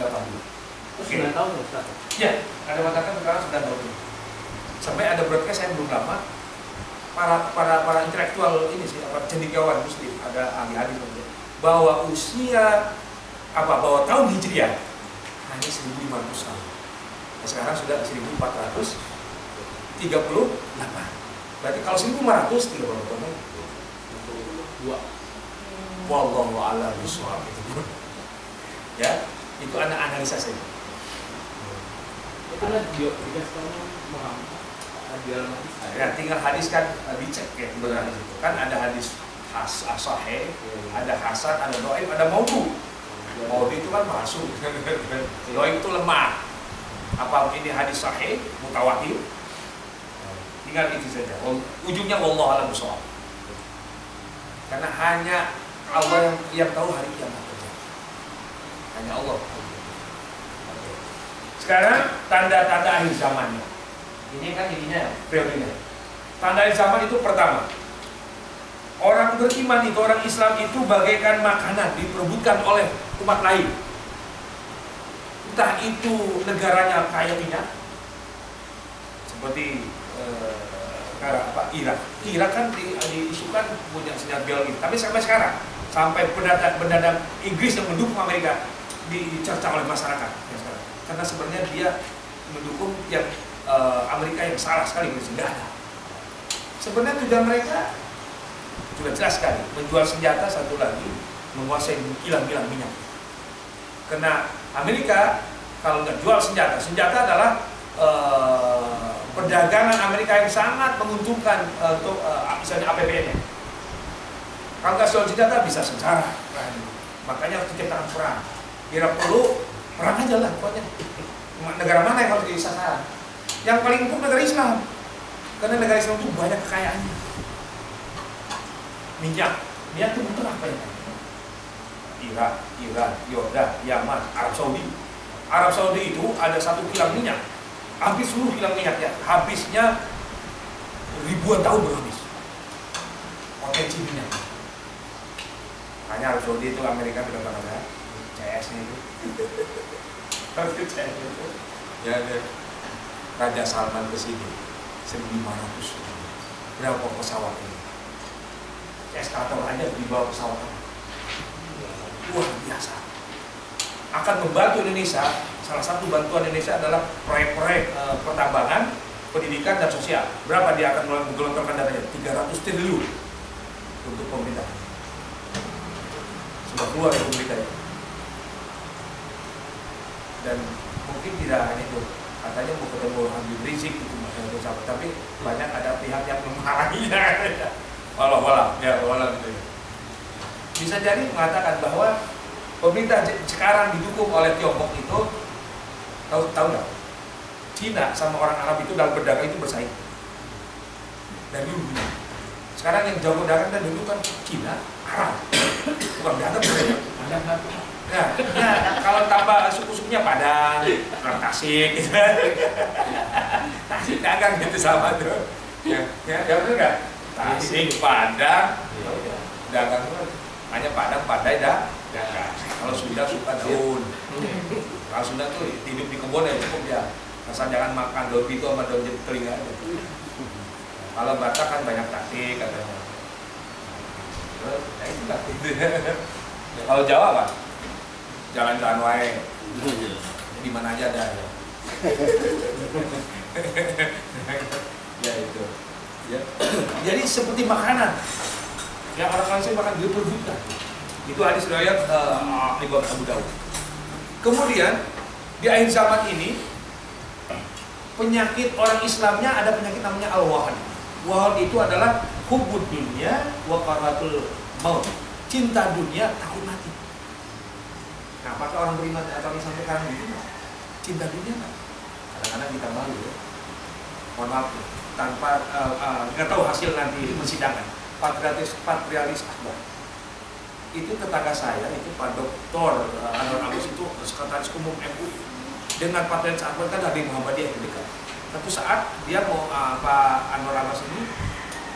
Oke. 9 tahun Ustaz. Ya, ada mengatakan sekarang sudah 20. Sampai ada broadcast saya belum lama, para intelektual ini sih, cendekiawan muslim, ada ahli hadis bahwa usia bahwa tahun Hijriah hanya 1500 tahun. Nah, sekarang sudah 1438. Berarti kalau 1500 tidak berapa tahun? 2. Wallahu a'lam bishawab itu. Ya, itu analisa saya. Itu kan dikasih tahu Muhammad di dalam hadis. Ya, tinggal hadis kan dicek ya benar itu. Kan ada hadis sahih, ada hasan, ada dhaif, ada maudhu. Maudhu itu kan palsu. Dhaif itu lemah. Apa ini hadis sahih, mutawatir? Tinggal itu saja. Ujungnya wallahu a'lam bishawab. Karena hanya Allah yang tahu hari kiamat terjadi. Hanya Allah. Sekarang tanda-tanda akhir zamannya. Ini kan ininya, periodenya. Tanda akhir zaman itu pertama, orang beriman itu, orang Islam itu bagaikan makanan diperebutkan oleh umat lain. Entah itu negaranya kaya minyak, seperti Irak. Irak kan diisukan punya senjata biologis, tapi sampai sekarang, sampai pendadak Inggris yang mendukung Amerika dicerca oleh masyarakat ya sekarang. Karena sebenarnya dia mendukung yang Amerika yang salah sekali, tidak ada. Sebenarnya tujuan mereka sudah jelas sekali, menjual senjata, satu lagi menguasai kilang-kilang minyak. Karena Amerika kalau nggak jual senjata, senjata adalah perdagangan Amerika yang sangat menguntungkan untuk misalnya APBN-nya. Kalau nggak jual senjata bisa sengsara. Makanya harus diciptakan perang. Kira perlu perang aja lah pokoknya. Negara mana yang harus jadi sasaran? Yang paling empuk negara Islam. Karena negara Islam itu banyak kekayaannya. Minyak itu butuh apa ya? Irak, Iran, Yordan, Yaman, Arab Saudi. Arab Saudi itu ada satu kilang minyak. Hampir seluruh kilang minyaknya, habisnya ribuan tahun berhabis. Potensi minyak. Makanya Arab Saudi itu Amerika sudah pernah CS-nya itu. CS itu. Ya, Raja Salman ke sini 1.500. Berapa pesawat ini? Eskator aja dibawa pesawat. Luar biasa. Akan membantu Indonesia. Salah satu bantuan Indonesia adalah proyek-proyek pertambangan, pendidikan dan sosial. Berapa dia akan menggelontorkan dananya? 300 triliun untuk pemerintah. Sudah keluar dari pemerintah itu. Dan mungkin tidak hanya itu. Katanya mau ketemu Habib Rizik itu bersama, tapi banyak ada pihak yang memarahinya. Walau gitu. Bisa jadi mengatakan bahwa pemerintah sekarang didukung oleh Tiongkok itu, tahu nggak? Cina sama orang Arab itu dalam berdagang itu bersaing. Dan dulu. Sekarang yang jago dagang dan dulu kan Cina, Arab. Bukan dagang berdagang. Nah, kalau tambah suku-sukunya Padang, orang Tasik, gitu. Tasik dagang gitu sama tuh. Ya benar nggak? Tasik, Padang, dagang tuh hanya Padang, Padai, dagang. Kalau Sunda suka daun. Kalau Sunda tuh hidup di kebun ya cukup ya. Asal jangan makan daun itu sama daun telinga aja. Kalau Batak kan banyak tasik katanya. Ya itu lah. Kalau Jawa Pak, jalan-jalan wae. Di mana aja ada ya. Ya itu. Ya. Jadi seperti makanan. Yang orang Malaysia makan diperbutkan. Itu hadis riwayat Imam Abu Dawud. Kemudian di akhir zaman ini penyakit orang Islamnya ada penyakit namanya al-wahad. Wahad itu adalah hubbud dunya wa karatul maut. Cinta dunia, takut mati. Nah, apakah orang beriman atau sampai sekarang itu? Cinta dunia kan? Kadang-kadang kita malu ya. Mohon maaf ya. Tanpa nggak tahu hasil nanti persidangan. Patrialis akbar. Itu tetangga saya, itu Pak Dr. Anwar Abbas itu sekretaris umum MUI. Dengan Patrialis akbar kan dari Muhammadiyah yang dekat. Satu saat dia mau Pak Anwar Abbas ini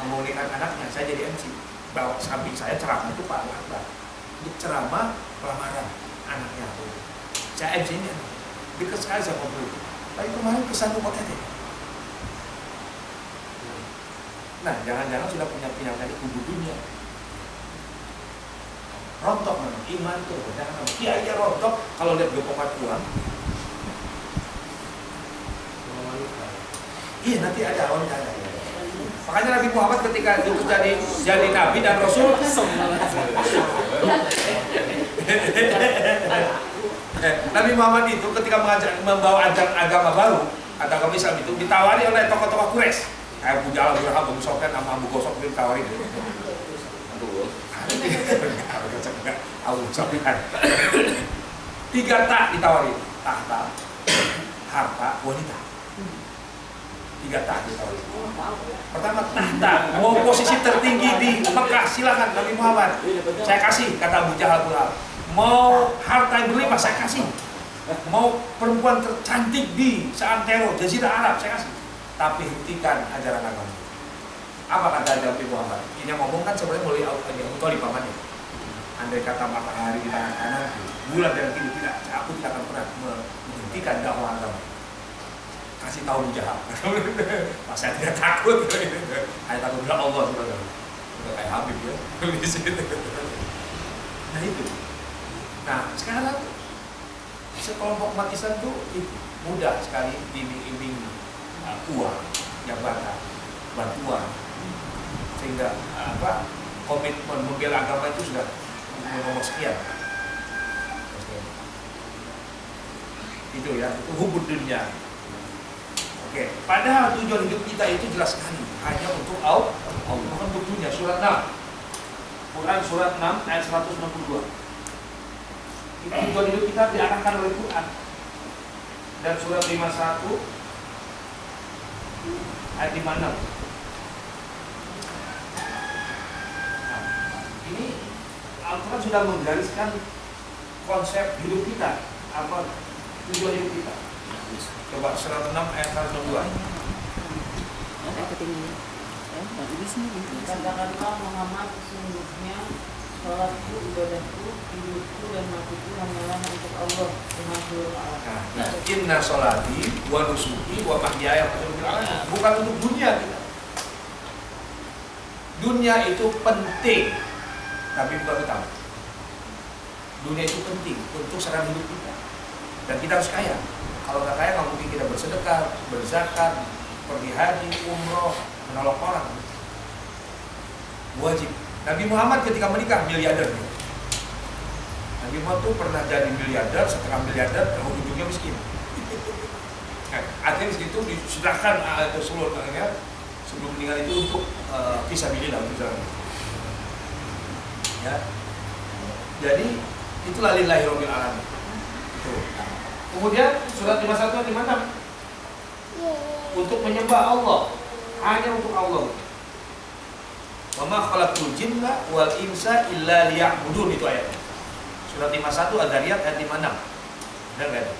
mau nikah anaknya, saya jadi MC. Bawa samping saya ceramah itu Pak Akbar. Untuk ceramah pelamaran anaknya. CMC ini dekat sekali sama Beliau. Tapi kemarin kesandung OTT. Nah, jangan-jangan sudah punya penyakit kubu dunia. Rontok memang, iman tuh, jangan kiai rontok kalau lihat gopokan uang. Iya, nanti ada wanita ada. Makanya Nabi Muhammad ketika itu jadi nabi dan rasul, Nabi Muhammad itu ketika membawa ajaran agama baru, agama Islam itu ditawari oleh tokoh-tokoh Quraisy. Kayak Abu Jahal, Abu Sufyan, sama Abu Gosok ditawari. Abu Sufyan. 3 tak ditawari, tahta, harta, wanita. 3 tak ditawari. Pertama tahta, mau posisi tertinggi di Mekah, silakan Nabi Muhammad. Saya kasih, kata Abu Jahal pula. Mau harta yang berlimpah, saya kasih. Mau perempuan tercantik di seantero Jazirah Arab, saya kasih. Tapi hentikan ajaran agama. Apa kata Nabi Muhammad? Ini yang ngomong kan sebenarnya mulai Abu Thalib pamannya. Andai kata matahari di tangan kanan, bulan dan kiri tidak, aku tidak akan pernah menghentikan dakwah agama. Kasih tahu Jahal. Saya tidak takut. Saya takut kepada Allah subhanahu. Udah kayak Habib ya. Nah itu. Nah sekarang sekelompok umat Islam itu mudah sekali diiming-iming uang, jabatan, bantuan, sehingga komitmen membela agama itu sudah nomor sekian. Itu ya, itu hubud dunia. Oke, padahal tujuan hidup kita itu jelas sekali, hanya untuk Allah, bukan untuk dunia. Surat 6, Quran surat 6 ayat 162. Itu tujuan hidup kita diarahkan oleh Quran. Dan surat 51 ayat 56. Nah, ini Al-Quran sudah menggariskan konsep hidup kita, apa tujuan hidup kita. Coba surat 6 ayat 102. Katakanlah Muhammad, sesungguhnya sholatku, ibadahku, hidupku dan matiku hanyalah untuk Allah dengan seluruh alam. Nah, inna sholati wa nusuki wa mahyaya bukan untuk dunia kita. Dunia itu penting, tapi bukan utama. Dunia itu penting untuk sarana hidup kita, dan kita harus kaya. Kalau nggak kaya, nggak mungkin kita bersedekah, berzakat, pergi haji, umroh, menolong orang. Wajib. Nabi Muhammad ketika menikah miliarder. Nabi Muhammad tuh pernah jadi miliarder, setengah miliarder, ujungnya miskin. Artinya disitu diserahkan seluruh orangnya sebelum meninggal itu untuk fisabilillah misalnya. Ya. Jadi itulah lillahi rabbil alamin. Itu. Kemudian surat 51 di mana? Untuk menyembah Allah, hanya untuk Allah. Wa ma khalaqtul jinna wal insa illa liya'budun, itu ayat. Surat 51 Ad-Dariyat ayat 56. Benar enggak?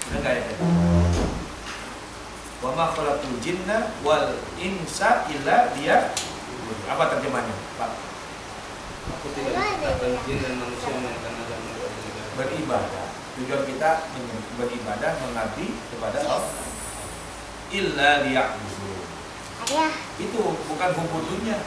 Benar enggak ayat? Wa ma khalaqtul jinna wal insa illa liya'budun. Apa terjemahnya, Pak? Aku tidak menciptakan jin dan manusia melainkan agar beribadah. Tujuan kita beribadah, mengabdi kepada Allah. Illa liya'budun. Itu bukan hukum dunia.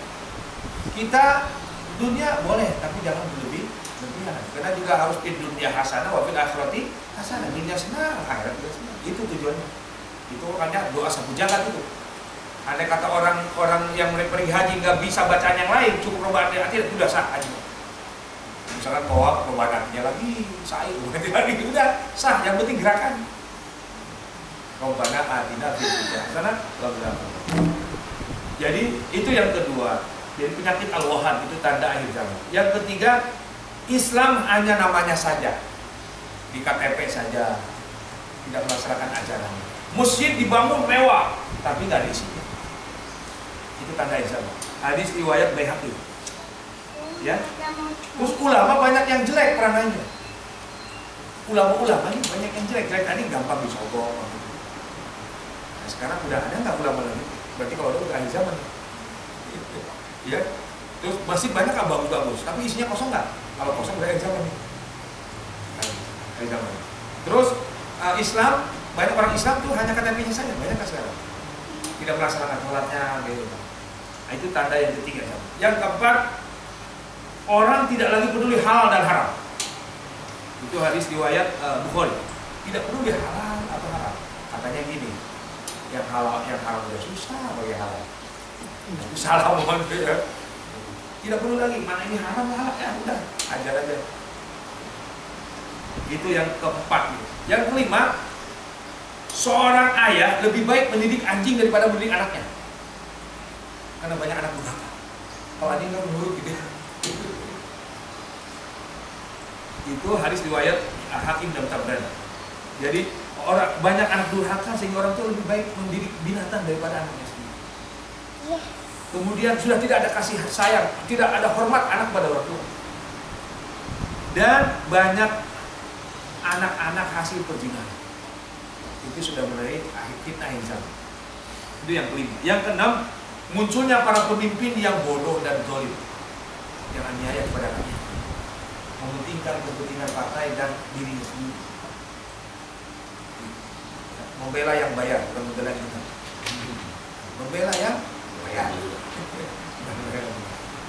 Kita dunia boleh, tapi jangan berlebihan. Karena juga harus di dunia hasanah, wa fil akhirati hasanah. Dunia senang, akhirat juga senang. Itu tujuannya. Itu makanya doa sapu jagat itu. Andai kata orang yang pergi haji nggak bisa bacaan yang lain, cukup rombaan hati, udah sah haji. Misalkan tawaf, rombaan hatinya lagi, sa'i, lagi udah sah. Yang penting gerakan. Rombana atina fid dunya hasanah wa fil akhirati. Jadi itu yang kedua. Jadi penyakit al-wahan itu tanda akhir zaman. Yang ketiga, Islam hanya namanya saja, di KTP saja, tidak melaksanakan ajarannya. Masjid dibangun mewah, tapi nggak ada isinya. Itu tanda akhir zaman. Hadis riwayat Baihaqi. Ya. Terus ulama banyak yang jelek peranannya. Ulama ini banyak yang jelek tadi gampang disogok. Nah, sekarang udah ada nggak ulama lagi? Berarti kalau udah akhir zaman. Ya, terus masih banyak kan bagus-bagus, tapi isinya kosong nggak? Kalau kosong udah akhir zaman nih. Akhir zaman. Terus Islam, banyak orang Islam tuh hanya KTP-nya saja, banyak kan sekarang tidak melaksanakan sholatnya gitu. Nah, itu tanda yang ketiga. Yang keempat, orang tidak lagi peduli halal dan haram. Itu hadis riwayat Bukhari. Tidak peduli halal atau haram. Katanya gini, yang halal yang haram udah susah bagi halal. Salah mohon ya. Tidak perlu lagi mana ini haram halal ya udah ajar aja. Itu yang keempat. Yang kelima, seorang ayah lebih baik mendidik anjing daripada mendidik anaknya. Karena banyak anak durhaka. Kalau anjing nggak menurut gitu. Itu hadis riwayat Hakim dan Tabrani. Jadi banyak anak durhaka sehingga orang itu lebih baik mendidik binatang daripada anaknya sendiri. Kemudian sudah tidak ada kasih sayang, tidak ada hormat anak pada orang tua. Dan banyak anak-anak hasil perzinahan. Itu sudah mulai akhir fitnah yang sama. Itu yang kelima. Yang keenam, munculnya para pemimpin yang bodoh dan zalim, yang aniaya kepada rakyat, mementingkan kepentingan partai dan dirinya sendiri. Membela yang bayar, bukan membela yang benar. Membela yang bayar.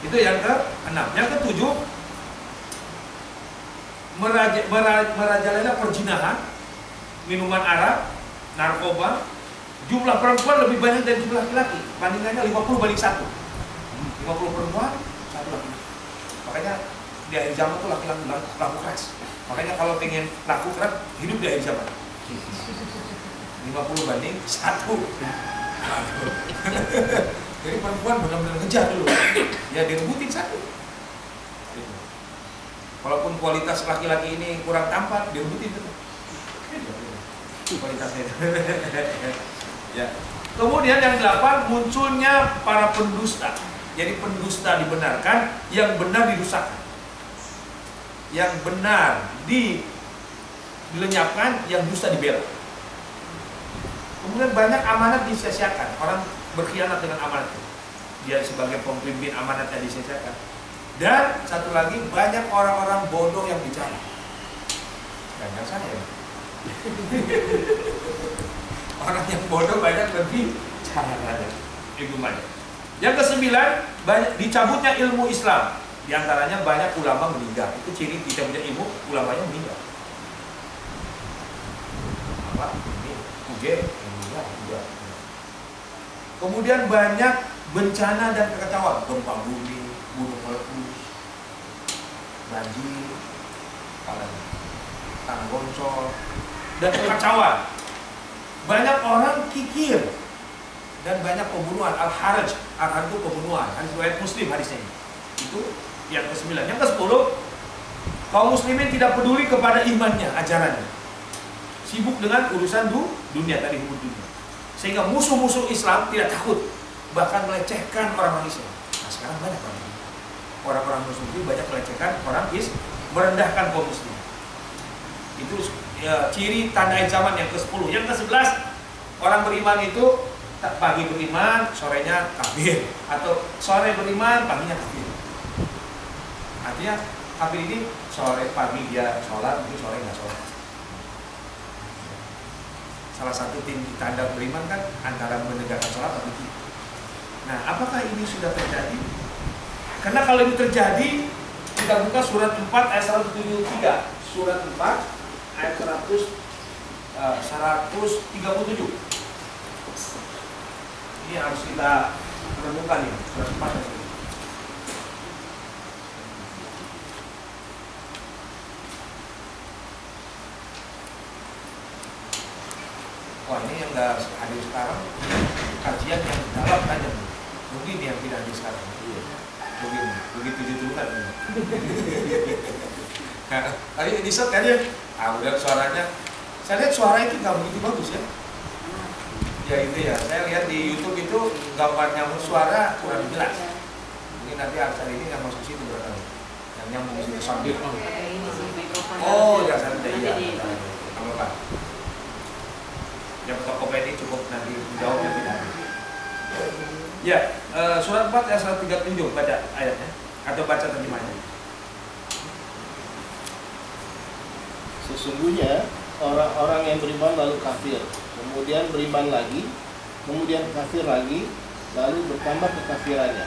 Itu yang ke-6. Yang ke-7, merajalela perzinahan, minuman arak, narkoba. Jumlah perempuan lebih banyak dari jumlah laki-laki. Bandingannya 50 banding 1. 50 perempuan, 1 laki-laki. Makanya di akhir zaman tuh laki-laki laku keras. Makanya kalau pengen laku keras, hidup di akhir zaman. 50 banding 1. Jadi perempuan benar-benar ngejar dulu. Ya direbutin 1. Walaupun kualitas laki-laki ini kurang tampan, direbutin tuh. Kualitasnya. Ya. Kemudian yang 8, munculnya para pendusta. Jadi pendusta dibenarkan, yang benar didusahkan. Yang benar dilenyapkan, yang dusta dibela. Kemudian banyak amanat disia-siakan. Orang berkhianat dengan amanat. Dia sebagai pemimpin amanatnya disia-siakan. Dan satu lagi, banyak orang-orang bodoh yang bicara. Jangan saya. Orang yang bodoh banyak berbicara. Itu banyak. Yang ke-9, banyak dicabutnya ilmu Islam. Di antaranya banyak ulama meninggal. Itu ciri dicabutnya ilmu, ulamanya meninggal. Apa? Ini UG meninggal juga. Kemudian banyak bencana dan kekacauan, gempa bumi, gunung meletus, banjir, tanah longsor, dan kekacauan. Banyak orang kikir dan banyak pembunuhan. Al-Haraj, Al-Haraj itu pembunuhan. Hadis riwayat Muslim hadisnya ini. Itu yang ke-9. Yang ke-10, kaum muslimin tidak peduli kepada imannya, ajarannya. Sibuk dengan urusan dunia tadi, hubung dunia. Sehingga musuh-musuh Islam tidak takut, bahkan melecehkan orang-orang Islam. Nah, sekarang banyak orang-orang muslim banyak melecehkan orang Islam, merendahkan kaum muslim. Itu ya, ciri tanda zaman yang ke-10. Yang ke-11, orang beriman itu pagi beriman, sorenya kafir, atau sore beriman, paginya kafir. Artinya kafir ini sore pagi dia sholat, mungkin sore nggak sholat. Salah satu tanda beriman kan antara menegakkan sholat atau tidak. Nah, apakah ini sudah terjadi? Karena kalau ini terjadi, kita buka surat 4 ayat 173. Surat 4 ayat 137. Ini harus kita renungkan ya, surat 4 ayat 1. Wah, ini yang nggak hadir sekarang, kajian yang dalam aja. Mungkin yang tidak hadir sekarang. Mungkin begitu ditutupan. Tadi di set kan ya? Udah suaranya. Saya lihat suara itu nggak begitu bagus ya. Ya itu ya. Saya lihat di YouTube itu gambar nyamuk suara kurang jelas. Mungkin nanti acara ini nggak masuk situ berarti. Yang nyamuk itu sambil. Oh ya, saya tidak iya. Kamu Pak. Yang Tokopedia cukup nanti jawabnya tidak. Ya, surat 4 ayat 137 baca ayatnya atau baca terjemahnya. Sesungguhnya orang-orang yang beriman lalu kafir, kemudian beriman lagi, kemudian kafir lagi, lalu bertambah kekafirannya,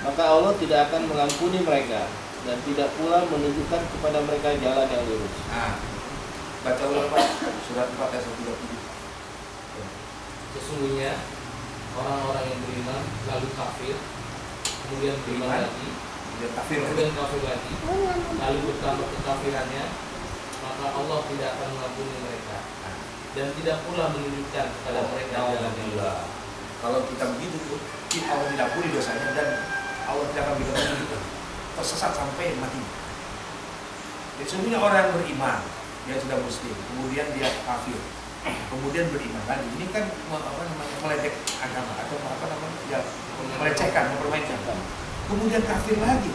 maka Allah tidak akan mengampuni mereka dan tidak pula menunjukkan kepada mereka jalan yang lurus. Nah, baca ulang Pak, surat 4 ayat 137. Sesungguhnya orang-orang yang beriman lalu kafir, kemudian beriman lagi, kemudian kafir lagi, lalu bertambah kekafirannya, maka Allah tidak akan mengampuni mereka dan tidak pula menunjukkan kepada mereka jalan yang lurus. Kalau kita begitu tuh, Allah tidak ampuni dosanya dan Allah tidak akan berikan kita tersesat sampai mati. Jadi sebenarnya orang yang beriman, dia sudah muslim, kemudian dia kafir, kemudian beriman lagi. Ini kan meledek agama atau ya, melecehkan, mempermainkan. Kemudian kafir lagi.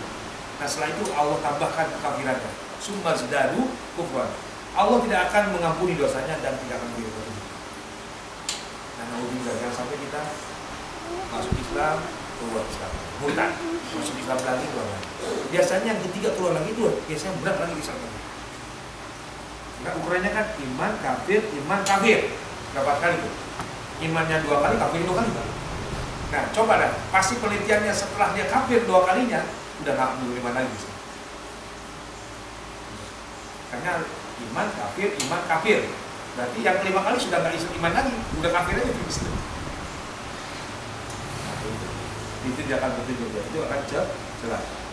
Nah setelah itu Allah tambahkan kekafirannya. Summa zdadu kufran. Allah tidak akan mengampuni dosanya dan tidak akan berikan. Nah, naudzubillah, jangan sampai kita masuk Islam keluar Islam, murtad, masuk Islam lagi keluar lagi. Biasanya yang ketiga keluar lagi itu biasanya berat lagi Islam lagi. Nah ukurannya kan iman kafir. Berapa kali tuh? Imannya 2 kali, kafir 2 kali. Nah coba dah, pasti penelitiannya setelah dia kafir 2 kalinya udah nggak beriman lagi. Karena iman kafir. Berarti yang kelima kali sudah nggak iman lagi, udah kafir aja terus. Nah, itu dia akan bertujuh, itu akan jelas.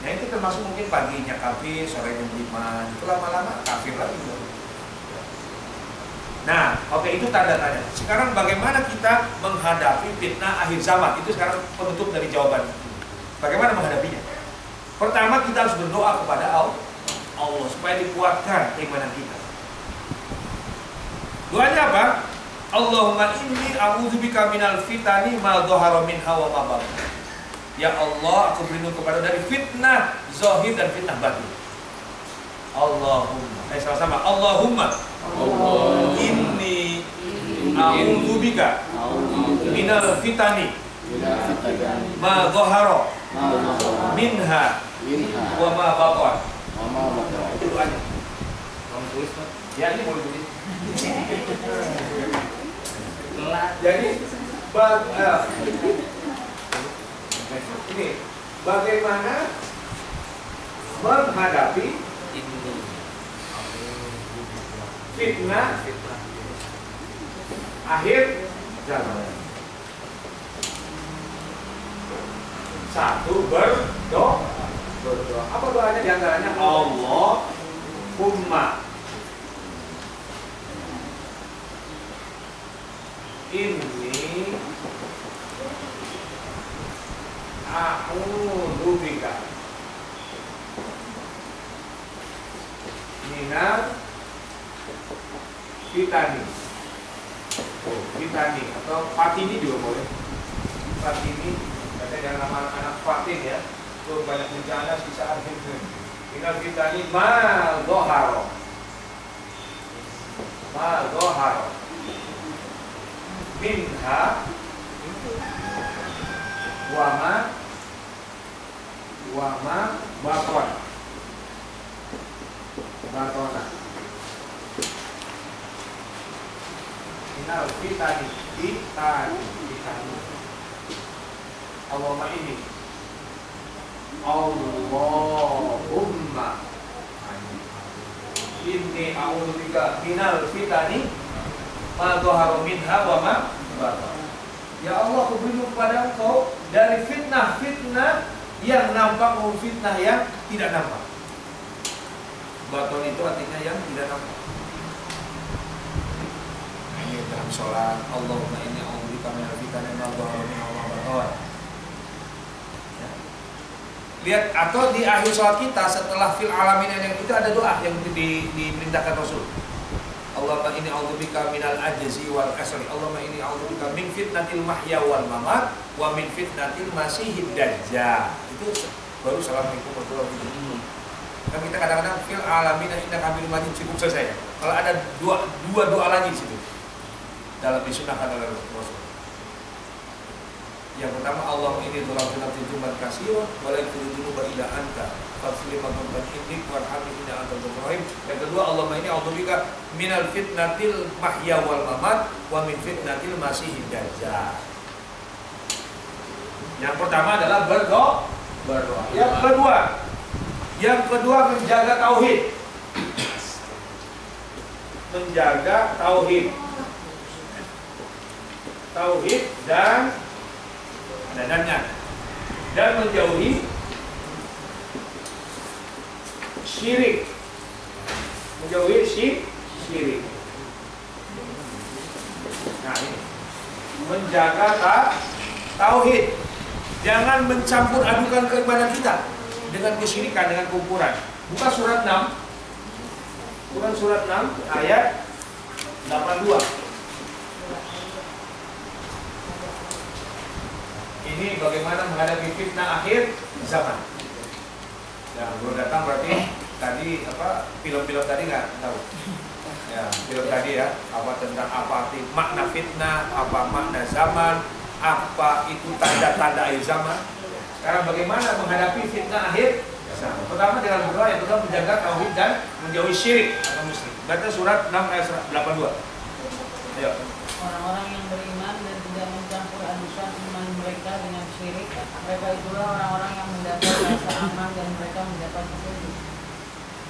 Nah itu termasuk mungkin paginya kafir, sorenya beriman, itu lama-lama kafir lagi. Nah, oke, itu tanda-tanda. Sekarang bagaimana kita menghadapi fitnah akhir zaman? Itu sekarang penutup dari jawaban. Bagaimana menghadapinya? Pertama kita harus berdoa kepada Allah supaya dikuatkan keimanan kita. Doanya apa? Allahumma inni a'udzubika minal fitani ma dhahara minha wa ma batin. Ya Allah, aku berlindung kepada dari fitnah zahir dan fitnah batin. Allahumma, sama-sama. Allahumma inni a'udzubika minal fitani ma dhahara minha wa ma batin. Itu doanya. Kamu tulis Pak? Ya ini boleh tulis. Jadi ini bagaimana menghadapi fitnah akhir zaman. Satu, berdoa. Apa doanya? Diantaranya Allahumma inni a'udzubika minal fitani. Fitani atau fatini juga boleh. Fatini, katanya jangan nama anak fatin ya. Itu banyak bencana sisa akhir. Minal fitani ma dhahara minha wama batona minal fitani Allahumma ini Allahumma inni a'udzubika minal fitani ma dhahara minha wa ma batana. Ya Allah, aku berlindung kepada Engkau dari fitnah-fitnah yang nampak maupun fitnah yang tidak nampak. Baton itu artinya yang tidak nampak. Ini dalam sholat, Allahumma inni a'udzubika minal fitani ma dhahara minha wa ma batana. Lihat, atau di akhir sholat kita setelah fil alamin yang itu ada doa yang diperintahkan Rasul. Allahumma inni a'udzubika minal ajzi wal kasali. Allahumma inni a'udzubika min fitnatil mahya wal mamat wa min fitnatil masihid dajjal. Itu baru assalamualaikum warahmatullahi wabarakatuh. Kan kita kadang-kadang fil alamin innaka hamidum majid cukup selesai. Kalau ada dua doa lagi di situ dalam disunahkan oleh Rasul. Yang pertama, Allahumma inni dzulumtu nafsi dzulman katsiran wa la yaghfiru dzunuba illa anta fadli min indik warhamni innaka antal ghafurur rahim. Yang kedua, Allahumma inni a'udzubika minal fitnatil mahya wal mamat wa min fitnatil masiihid dajjal. Yang pertama adalah berdoa. Yang kedua menjaga tauhid. Menjaga tauhid. Tauhid dan menjauhi syirik. Menjauhi syirik. Nah, ini menjaga tauhid. Jangan mencampur adukan keimanan kita dengan kesyirikan, dengan kekufuran. Buka surat 6. Quran surat 6 ayat 82. Ini bagaimana menghadapi fitnah akhir zaman. Ya, belum datang berarti tadi film-film tadi nggak tahu. Ya, film tadi ya, tentang apa arti makna fitnah, apa makna zaman, apa itu tanda-tanda akhir zaman. Sekarang bagaimana menghadapi fitnah akhir zaman? Pertama dengan berdoa, yang kedua menjaga tauhid dan menjauhi syirik atau musyrik. Baca surat 6 ayat 82. Ayo. Orang-orang yang beriman dan tidak mencampur adukan iman mereka dengan syirik, mereka itulah orang-orang yang mendapat rasa aman dan mereka mendapat petunjuk.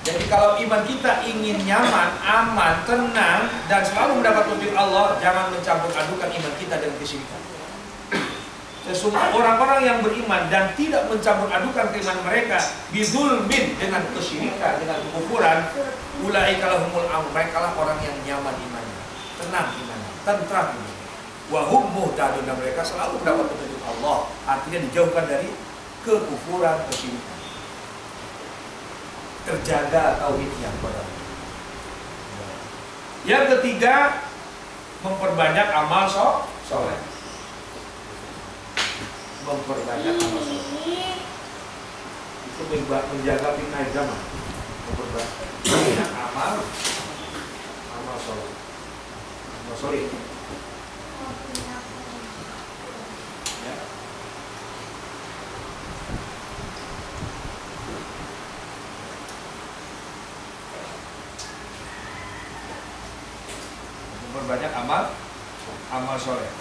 Jadi kalau iman kita ingin nyaman, aman, tenang, dan selalu mendapat petunjuk Allah, jangan mencampur adukan iman kita dengan kesyirikan. Sesungguhnya orang-orang yang beriman dan tidak mencampur adukan keimanan mereka bizulmin, dengan kesyirikan, dengan kekufuran, ulaika lahumul amn, mereka lah orang yang nyaman imannya, tenang imannya, tentram imannya. Wa hum muhtadun, dan mereka selalu mendapat petunjuk Allah, artinya dijauhkan dari kekufuran, kesyirikan. Terjaga tauhidnya kepada Allah. Yang ketiga, memperbanyak amal soleh. Memperbanyak amal soleh itu menjaga fitnah zaman. Memperbanyak amal soleh. Ya. Memperbanyak amal soleh.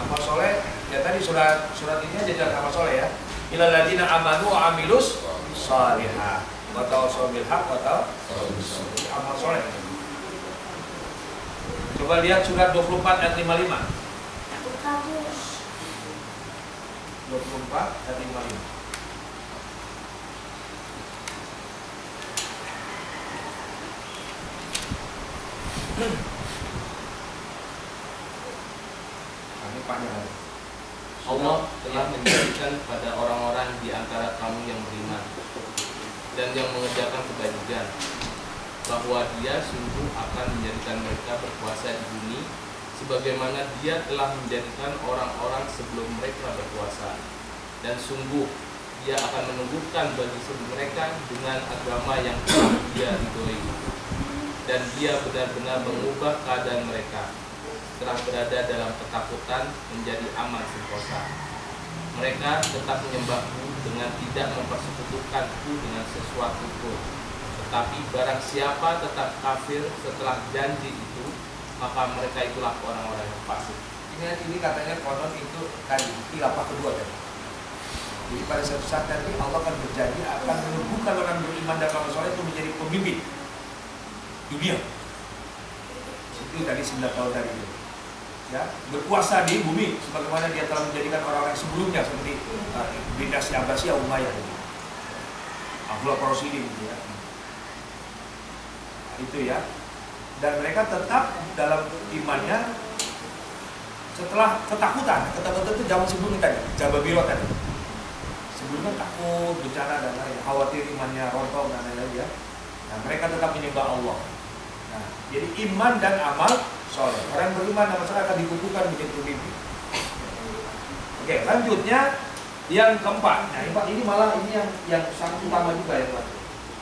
Amal soleh, ya tadi surat ini aja jelas amal soleh ya. Ilal ladina amanu wa amilus salihah wa tawassaw bil haqq wa tawassaw amal soleh. Coba lihat surat 24 ayat 55. 24 ayat 55. Allah telah menjadikan pada orang-orang di antara kamu yang beriman dan yang mengerjakan kebajikan bahwa Dia sungguh akan menjadikan mereka berkuasa di bumi sebagaimana Dia telah menjadikan orang-orang sebelum mereka berkuasa, dan sungguh Dia akan menumbuhkan bagi mereka dengan agama yang telah Dia ridhoi, dan Dia benar-benar mengubah keadaan mereka telah berada dalam ketakutan menjadi aman sentosa. Mereka tetap menyembahku dengan tidak mempersekutukanku dengan sesuatu pun. Tetapi barang siapa tetap kafir setelah janji itu, maka mereka itulah orang-orang yang fasik. Ini katanya konon itu tadi khilafah kedua tadi. Jadi pada suatu saat nanti Allah akan berjanji akan menumbuhkan orang beriman dan amal soleh itu menjadi pemimpin dunia. Itu tadi 9 tahun tadi itu. Ya, berkuasa di bumi sebagaimana Dia telah menjadikan orang-orang sebelumnya seperti dinasti Abbasiyah, Umayyah, Abdullah Rasidin gitu ya. Itu ya. Dan mereka tetap dalam imannya setelah ketakutan itu zaman sebelumnya tadi, Jababirot tadi. Sebelumnya takut, bencana dan lain, khawatir imannya rontok dan lain-lain ya. Nah, mereka tetap menyembah Allah. Nah, jadi iman dan amal soleh. Orang beriman dan masyarakat akan dikukuhkan menjadi pemimpin. Oke, lanjutnya yang keempat. Nah, ini malah yang sangat utama juga ya, Pak.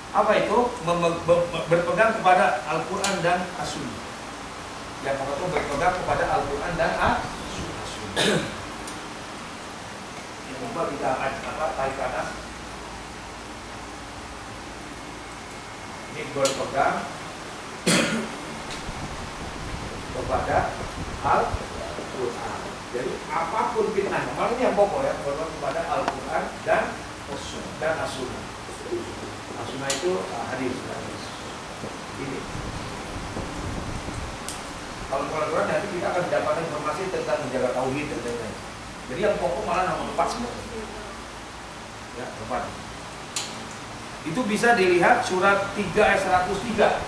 Apa itu? Berpegang kepada Al-Quran dan As-Sunnah. Yang pertama berpegang kepada Al-Quran dan As-Sunnah. Coba kita tarik ke atas. Ini berpegang kepada Al-Quran. Jadi apapun fitnahnya, malah ini yang pokok ya, berpegang kepada Al-Quran dan As-Sunnah. As-Sunnah itu hadis. Ini. Kalau Al-Quran nanti kita akan mendapatkan informasi tentang menjaga tauhid dan lain-lain. Jadi yang pokok malah nomor 4 semua. Ya, 4. Itu bisa dilihat surat 3 ayat 103.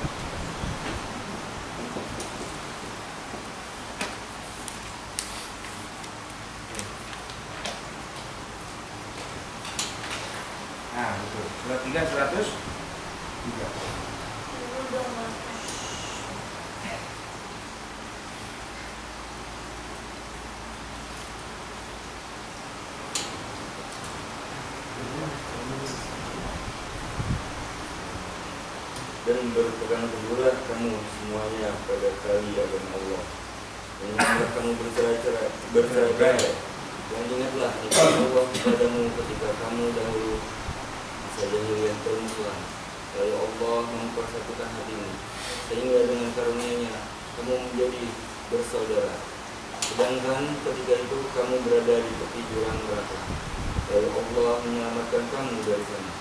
Nah, itu. Surat 3 103. Dan berpegang teguhlah kamu semuanya pada tali agama Allah. Dan janganlah kamu bercerai-berai. Dan ingatlah nikmat Allah kepadamu ketika kamu dahulu masa jahiliyah permusuhan. Lalu Allah mempersatukan hatimu, sehingga dengan karunia-Nya kamu menjadi bersaudara. Sedangkan ketika itu kamu berada di tepi jurang neraka. Lalu Allah menyelamatkan kamu dari sana.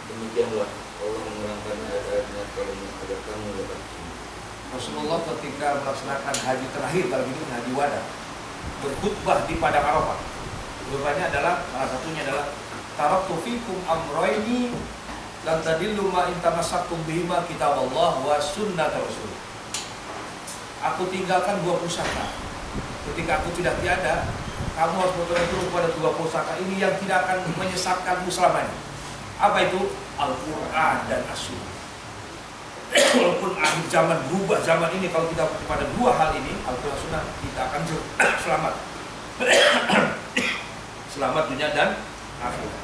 Demikianlah Allah menerangkan ayat-ayatnya kepadamu agar kamu dapat iman. Rasulullah ketika melaksanakan haji terakhir, kalau ini haji wada, berkhutbah di padang Arafah. Khutbahnya adalah, salah satunya adalah taraktu fikum amroini lan tadillu ma in tamassaktum bihima kitaballah wa sunnata rasul. Aku tinggalkan 2 pusaka. Ketika aku tidak tiada, kamu harus berpegang teguh pada 2 pusaka ini yang tidak akan menyesatkanmu selamanya. Apa itu? Al-Quran dan As-Sunnah. Walaupun akhir zaman berubah zaman ini, kalau kita pada 2 hal ini, Al-Quran Sunnah, kita akan selamat. Selamat dunia dan akhirat.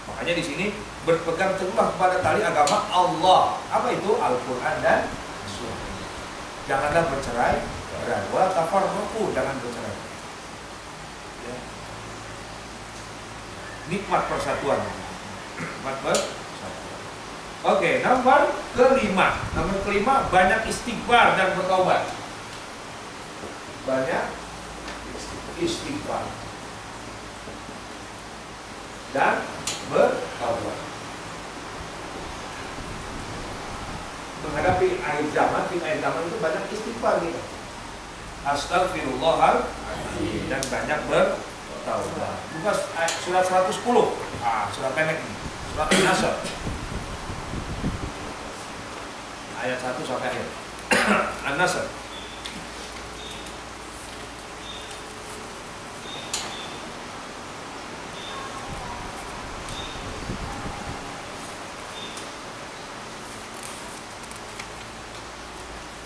Makanya di sini berpegang teguhlah kepada tali agama Allah. Apa itu? Al-Quran dan As-Sunnah. Janganlah bercerai, wa tafarraqu, jangan bercerai. Ya. Nikmat persatuan. Oke, nomor kelima banyak istighfar dan bertaubat. Banyak istighfar dan bertaubat. Menghadapi akhir zaman, di akhir zaman itu banyak istighfar gitu. Astagfirullahaladzim dan banyak bertaubat. Buka surat 110. Surat pendek ini. Surat An-Nasr. Ayat 1 sampai akhir. An-Nasr.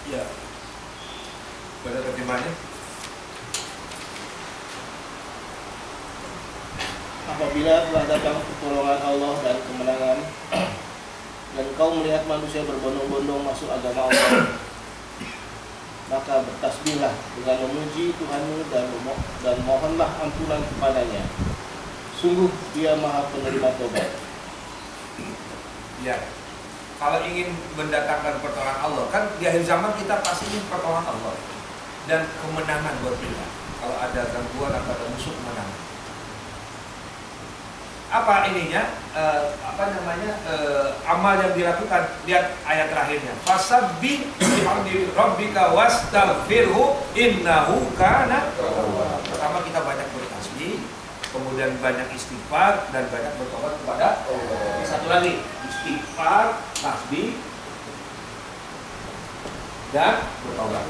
Ya. Pada terjemahannya. Apabila telah datang pertolongan Allah dan kemenangan, dan kau melihat manusia berbondong-bondong masuk agama Allah, maka bertasbihlah dengan memuji Tuhanmu dan mohonlah ampunan kepadanya. Sungguh Dia Maha Penerima Tobat. Ya, kalau ingin mendatangkan pertolongan Allah, kan di akhir zaman kita pasti ingin pertolongan Allah dan kemenangan buat kita. Kalau ada gangguan atau ada musuh, kemenangan. Apa ininya? Amal yang dilakukan. Lihat ayat terakhirnya. Fasabbih bihamdi rabbika wastaghfirhu innahu kana tawwab. Pertama kita banyak bertasbih, kemudian banyak istighfar dan banyak bertobat kepada Allah. Satu lagi, istighfar, tasbih dan bertobat.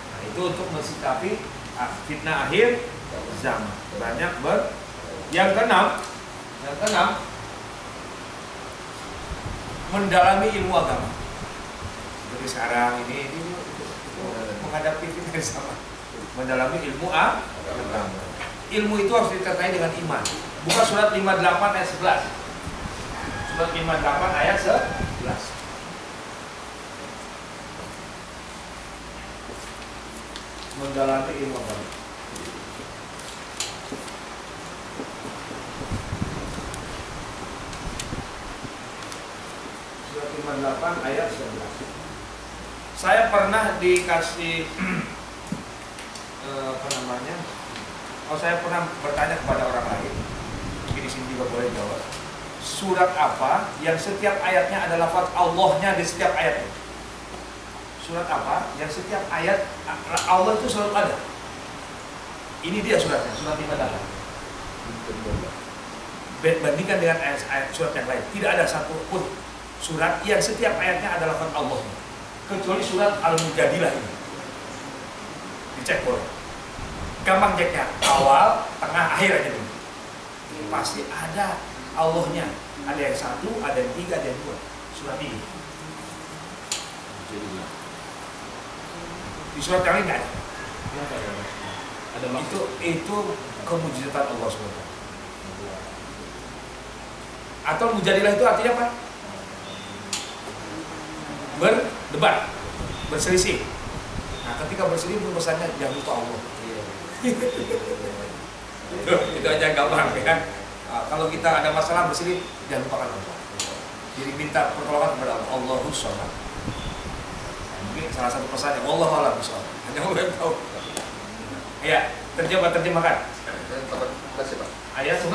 Nah, itu untuk mensikapi fitnah akhir zaman. Banyak yang keenam, mendalami ilmu agama. Jadi sekarang ini menghadapi fitnah sama. Mendalami ilmu agama. Ilmu itu harus disertai dengan iman. Buka surat 58 ayat 11. Surat 58 ayat 11. Mendalami ilmu agama. 58 ayat 11. Saya pernah dikasih saya pernah bertanya kepada orang lain, mungkin di sini juga boleh jawab. Surat apa yang setiap ayatnya ada lafaz Allahnya di setiap ayatnya? Surat apa yang setiap ayat Allah itu selalu ada? Ini dia suratnya, surat 58. Bandingkan dengan ayat surat yang lain, tidak ada satu pun surat yang setiap ayatnya ada lafaz Allah, kecuali surat Al-Mujadilah ini. Dicek boleh. Gampang ceknya, awal, tengah, akhir aja dulu. Ini pasti ada Allahnya. Ada yang satu, ada yang tiga, ada yang dua. Surat ini. Di surat yang lain nggak ada. Itu kemujizatan Allah SWT. Atau Mujadilah itu artinya apa? Berdebat, berselisih. Nah, ketika berselisih itu pesannya jangan lupa Allah. Itu aja gampang ya. Kalau kita ada masalah berselisih jangan lupakan Allah. Jadi minta pertolongan kepada Allah. Allahus Shomad. Mungkin salah satu pesannya Allah alam bishawab. Hanya Allah yang tahu. Ya, terjemahkan. Ayat 11.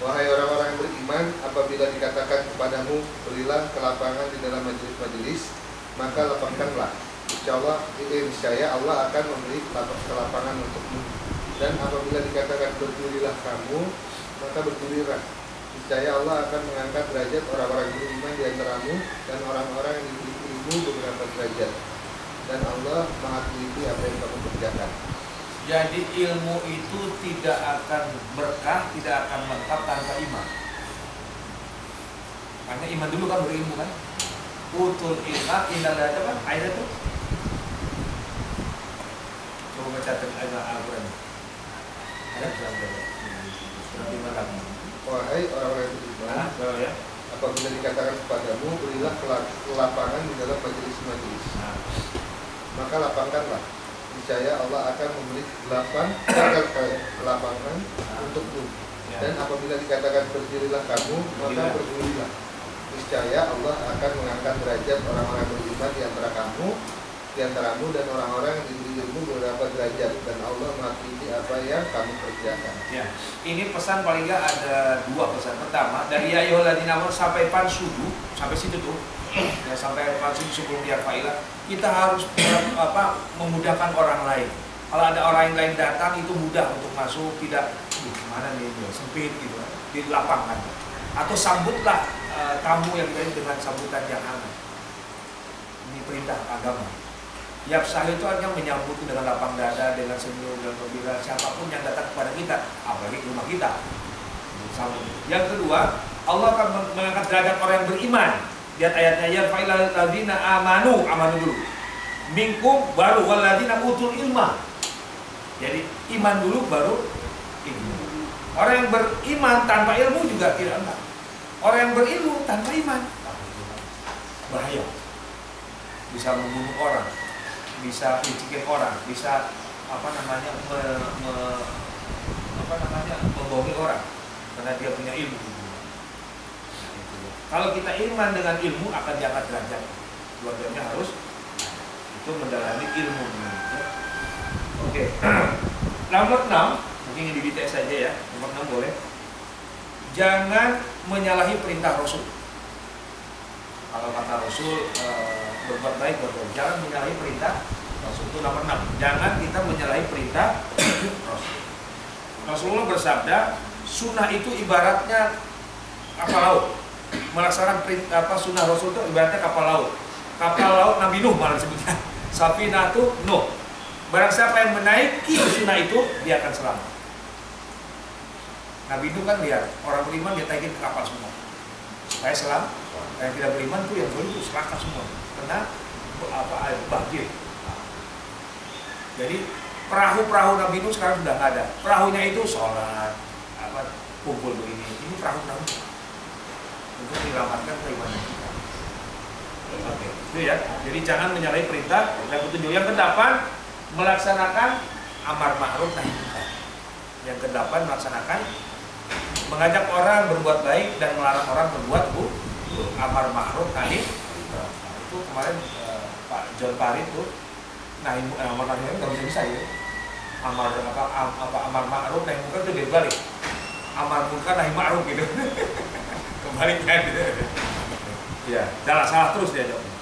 Wahai orang-orang yang beriman, apabila dikatakan kepadamu, berilah kelapangan di dalam majelis-majelis, maka lapangkanlah. Niscaya Allah akan memberi kelapangan untukmu. Dan apabila dikatakan berdirilah kamu, maka berdirilah. Niscaya Allah akan mengangkat derajat orang-orang beriman di antaramu dan orang-orang yang diberi ilmu beberapa derajat. Dan Allah Maha teliti apa yang kamu kerjakan. Jadi ilmu itu tidak akan berkah, tidak akan mantap tanpa iman. Karena iman dulu kan berilmu kan. Utul ilma indah ada kan? Ayat itu. Coba baca ayat Al-Quran. Ayat berapa? Wahai orang-orang yang beriman, apabila dikatakan kepadamu, berilah kelapangan di dalam majelis-majelis, maka lapangkanlah. Niscaya Allah akan memberi kelapangan untukmu. Dan apabila dikatakan berdirilah kamu, maka berdirilah. Niscaya Allah akan mengangkat derajat orang-orang beriman di antaramu dan orang-orang yang diberi ilmu beberapa derajat. Dan Allah mengakui apa yang kamu kerjakan. Ya, ini pesan paling nggak ada dua pesan. Pertama dari ayyuhalladzina amanu sampai pansudu, sampai situ tuh. Ya, sampai pansudu sebelum dia fa'ilah, kita harus memudahkan orang lain. Kalau ada orang lain datang itu mudah untuk masuk, tidak gimana nih sempit gitu, dilapangkan. Atau sambutlah tamu yang lain dengan sambutan yang hangat. Ini perintah agama. Yafsah itu artinya menyambut dengan lapang dada, dengan senyum dan gembira siapapun yang datang kepada kita, apalagi ke rumah kita. Yang kedua, Allah akan mengangkat derajat orang yang beriman. Lihat ayatnya, ya fa'ilal ladina amanu dulu. Minkum baru wal ladina utul ilma. Jadi iman dulu baru ilmu. Orang yang beriman tanpa ilmu juga tidak enggak. Orang yang berilmu tanpa iman bahaya. Bisa membunuh orang, bisa mencikin orang, bisa membohongi orang karena dia punya ilmu. Kalau kita iman dengan ilmu akan diangkat derajat. Dua-duanya harus itu mendalami ilmu. Oke. Nomor 6, mungkin ini di BTS saja ya. Nomor 6 boleh. Jangan menyalahi perintah Rasul. Kalau kata Rasul berbuat baik, jangan menyalahi perintah Rasul. Itu nomor 6. Jangan kita menyalahi perintah Rasul. Rasulullah bersabda, sunnah itu ibaratnya kapal laut. Melaksanakan sunnah Rasul itu ibaratnya kapal laut. Kapal laut Nabi Nuh malah disebutnya. Safinatu Nuh. Barang siapa yang menaiki sunnah itu, dia akan selamat. Nabi Nuh kan lihat orang beriman dia naikin ke kapal semua. Supaya selamat. Yang tidak beriman tuh yang itu celaka semua. Kena air banjir. Jadi perahu-perahu Nabi Nuh sekarang sudah nggak ada. Perahunya itu sholat, kumpul begini. Ini perahu-perahu untuk menyelamatkan keimanan kita. Oke, itu ya. Jadi jangan menyalahi perintah dan petunjuk. Yang ke-8, melaksanakan amar ma'ruf nahi munkar. Yang kedelapan melaksanakan mengajak orang berbuat baik dan melarang orang berbuat buruk. Amar ma'ruf nahi. Itu kemarin Pak John Parit tuh nahi amar nahi nggak bisa ya. Amar ma'ruf nahi munkar itu dibalik. Amar munkar nahi ma'ruf gitu. Kebalikan gitu. Ya, salah terus dia jawabnya.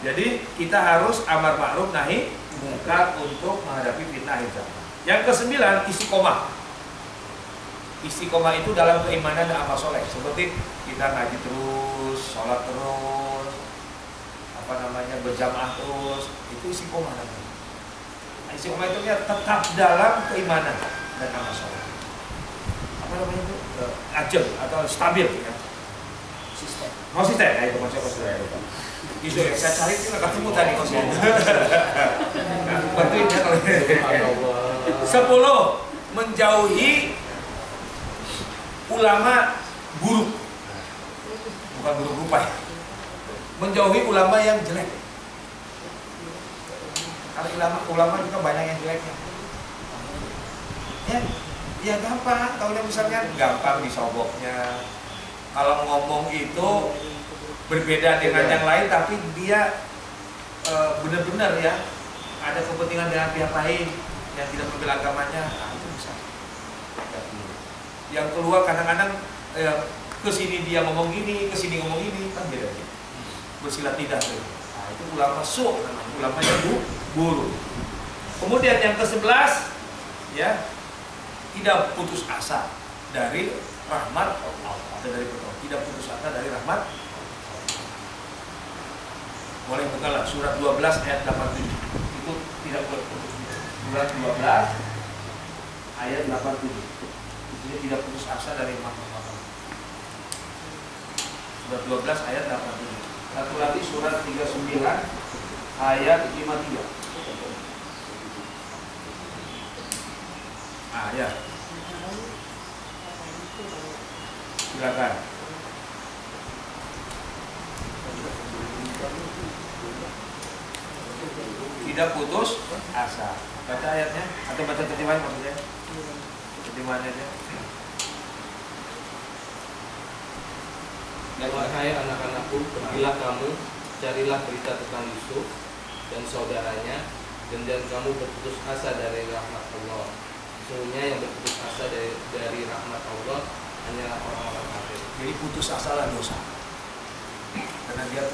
Jadi kita harus amar ma'ruf nahi munkar untuk menghadapi fitnah akhir zaman. Yang ke-9 istiqomah. Istiqomah itu dalam keimanan dan amal soleh. Seperti kita ngaji terus, sholat terus, berjamaah terus, itu istiqomah namanya. Istiqomah itu tetap dalam keimanan dan amal soleh. Apa namanya itu? Ajeng atau stabil ya. Konsisten, ya itu konsisten. Itu yang saya cari itu nggak ketemu tadi konsisten. Bantuin ya kalau 10 menjauhi ulama buruk, bukan buruk rupa ya. Menjauhi ulama yang jelek. Karena ulama juga banyak yang jeleknya. Ya gampang, kalau misalnya gampang disoboknya. Kalau ngomong itu berbeda dengan yang lain, tapi dia benar-benar ya ada kepentingan dengan pihak lain yang tidak membela agamanya, itu bisa. Yang keluar kadang-kadang kesini dia ngomong gini, kesini ngomong gini, kan beda. Bersilat lidah tuh. Nah, itu ulama su', ulama yang buruk. Kemudian yang ke-11 ya, tidak putus asa dari rahmat Allah atau dari pertolongan. Tidak putus asa dari rahmat. Boleh bukalah surat 12 ayat 87. Itu tidak boleh putus. Surat 12 ayat 87. Ini tidak putus asa dari rahmat Allah. Surat 12 ayat 87. Satu lagi surat 39 ayat 53. Ya. Silakan. Tidak putus asa. Baca ayatnya atau baca terjemahan maksudnya? Terjemahannya aja. Dan wahai anak-anakku, pergilah kamu, carilah berita tentang Yusuf dan saudaranya, dan jangan kamu berputus asa dari rahmat Allah. Sesungguhnya yang berputus asa dari rahmat Allah hanyalah orang-orang kafir. Jadi putus asa lah dosa. Karena dia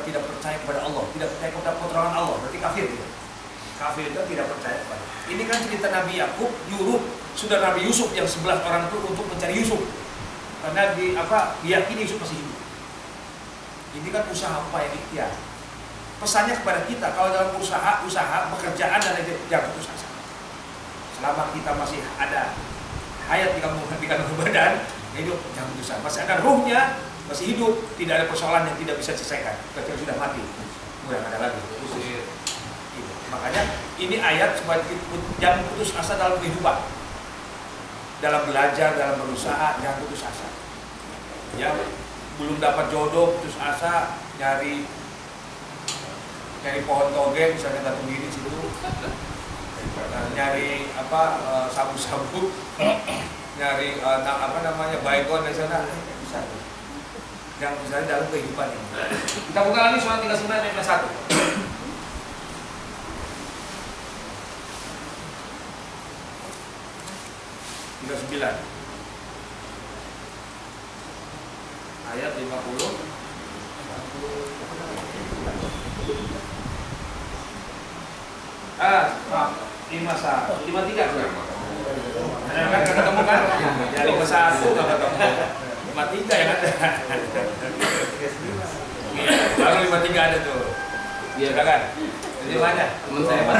tidak percaya kepada Allah, tidak percaya kepada pertolongan Allah, berarti kafir dia. Kafir itu tidak percaya kepada. Ini kan cerita Nabi Yakub nyuruh saudara Nabi Yusuf yang 11 orang itu untuk mencari Yusuf. Karena diyakini Yusuf masih hidup. Ini kan usaha upaya ikhtiar. Pesannya kepada kita, kalau dalam usaha pekerjaan dan lain-lain, jangan putus asa. Selama kita masih ada hayat di kandungan badan, hidup, jangan putus asa. Masih ada ruhnya, masih hidup, tidak ada persoalan yang tidak bisa diselesaikan. Kecuali sudah mati, udah ada lagi. Makanya ini ayat supaya jangan putus asa dalam kehidupan, dalam belajar, dalam berusaha, jangan putus asa. Ya, belum dapat jodoh, putus asa, nyari pohon toge, misalnya gantung diri situ, nyari sabu-sabu, nyari baygon dari sana, bisa. Jangan bisa dalam kehidupan ini. Kita buka lagi surat 39 ayat 1. Ayat 50. 53 kan ketemu kan? Jadi ke 1 nggak ketemu. 53 yang ada. Baru 53 ada tuh. Iya kan? Jadi banyak. Teman saya Pak.